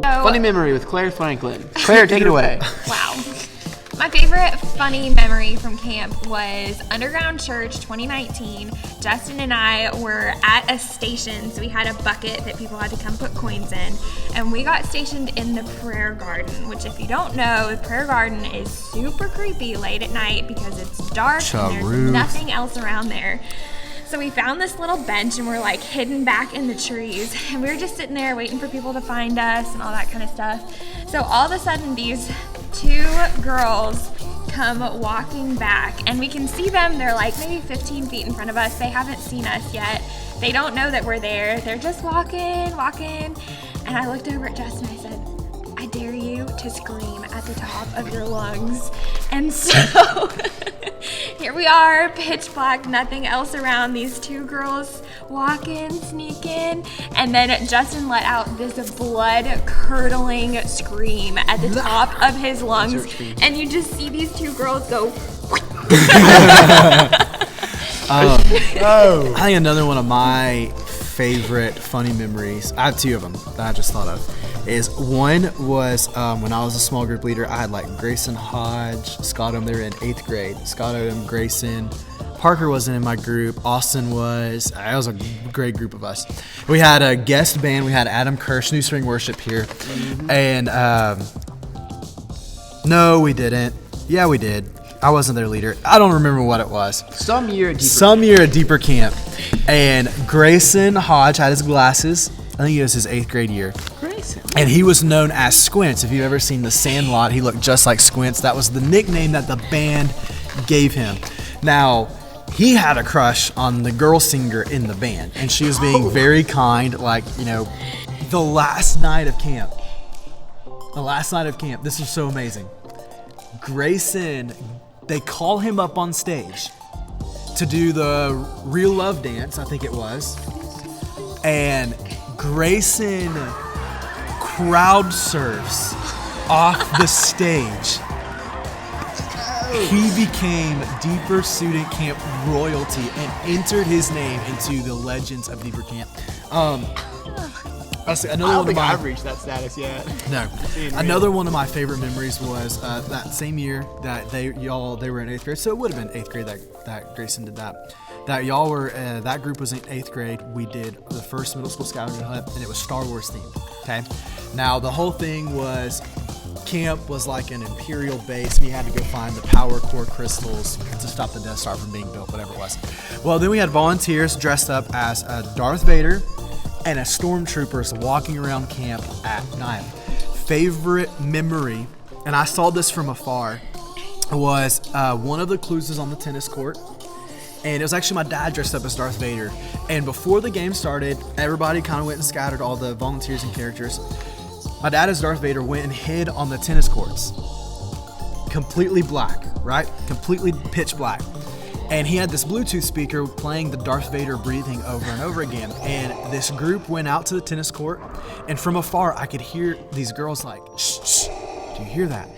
Funny memory with Claire Franklin. Claire, take it away. Wow. My favorite funny memory from camp was Underground Church 2019. Justin and I were at a station, so we had a bucket that people had to come put coins in, and we got stationed in the prayer garden, which if you don't know, the prayer garden is super creepy late at night because it's dark and there's nothing else around there. So we found this little bench and we're like hidden back in the trees, and we were just sitting there waiting for people to find us and all that kind of stuff. So all of a sudden these two girls come walking back, and we can see them. They're like maybe 15 feet in front of us. They haven't seen us yet. They don't know that we're there. They're just walking. And I looked over at Justin and I said, I dare you to scream at the top of your lungs. And so here we are, pitch black, nothing else around, these two girls walking, sneaking, and then Justin let out this blood-curdling scream at the top of his lungs, and you just see these two girls go. I think another one of my favorite funny memories, I have two of them that I just thought of, is one was when I was a small group leader. I had like Grayson Hodge, Scott Odom, they were in 8th grade. Scott Odom, Grayson, Parker wasn't in my group, Austin was. It was a great group of us. We had a guest band, we had Adam Kirsch, New Spring Worship here, and no we didn't. Yeah we did. I wasn't their leader. I don't remember what it was. Some year at Deeper Camp. And Grayson Hodge had his glasses. I think it was his 8th grade year. Grayson. And he was known as Squints. If you've ever seen The Sandlot, he looked just like Squints. That was the nickname that the band gave him. Now, he had a crush on the girl singer in the band. And she was being very kind, like, you know, the last night of camp. This was so amazing. Grayson, they call him up on stage to do the Real Love dance, I think it was. And Grayson crowd surfs off the stage. He became Deeper Student Camp royalty and entered his name into the legends of Deeper Camp. I don't think I've reached that status yet. No. Another one of my favorite memories was that same year that they were in 8th grade. So it would have been 8th grade that Grayson did that. That y'all were that group was in 8th grade. We did the first middle school scavenger hunt, and it was Star Wars themed. Okay. Now the whole thing was camp was like an Imperial base. We had to go find the power core crystals to stop the Death Star from being built, whatever it was. Well, then we had volunteers dressed up as Darth Vader and as stormtroopers walking around camp at night. Favorite memory, and I saw this from afar, was one of the clues was on the tennis court, and it was actually my dad dressed up as Darth Vader. And before the game started, everybody kind of went and scattered, all the volunteers and characters. My dad as Darth Vader went and hid on the tennis courts. Completely black, right? Completely pitch black. And he had this Bluetooth speaker playing the Darth Vader breathing over and over again. And this group went out to the tennis court, and from afar, I could hear these girls like, shh, shh, do you hear that?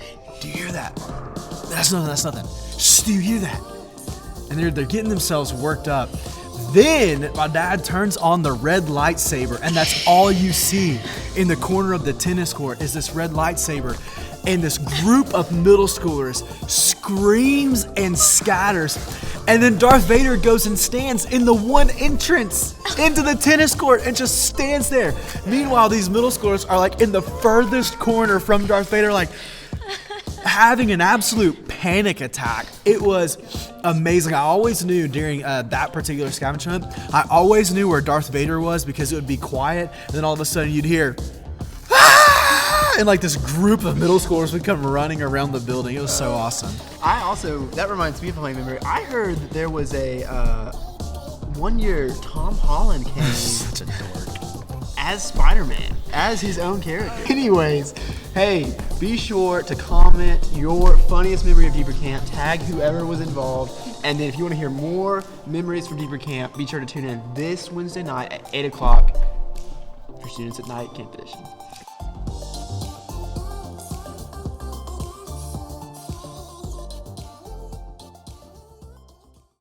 Do you hear that? That's nothing. Shh, do you hear that? And they're getting themselves worked up. Then my dad turns on the red lightsaber, and that's all you see in the corner of the tennis court is this red lightsaber. And this group of middle schoolers screams and scatters. And then Darth Vader goes and stands in the one entrance into the tennis court and just stands there. Meanwhile, these middle schoolers are like in the furthest corner from Darth Vader, like having an absolute panic attack. It was amazing. I always knew during that particular scavenger hunt, I always knew where Darth Vader was because it would be quiet. And then all of a sudden you'd hear, and like this group of middle schoolers would come running around the building. It was so awesome. That reminds me of a funny memory. I heard that there was a, one year Tom Holland came Such a dork. as Spider-Man, as his own character. Anyways, hey, be sure to comment your funniest memory of Deeper Camp, tag whoever was involved, and then if you want to hear more memories from Deeper Camp, be sure to tune in this Wednesday night at 8 o'clock for Students at Night Camp Edition.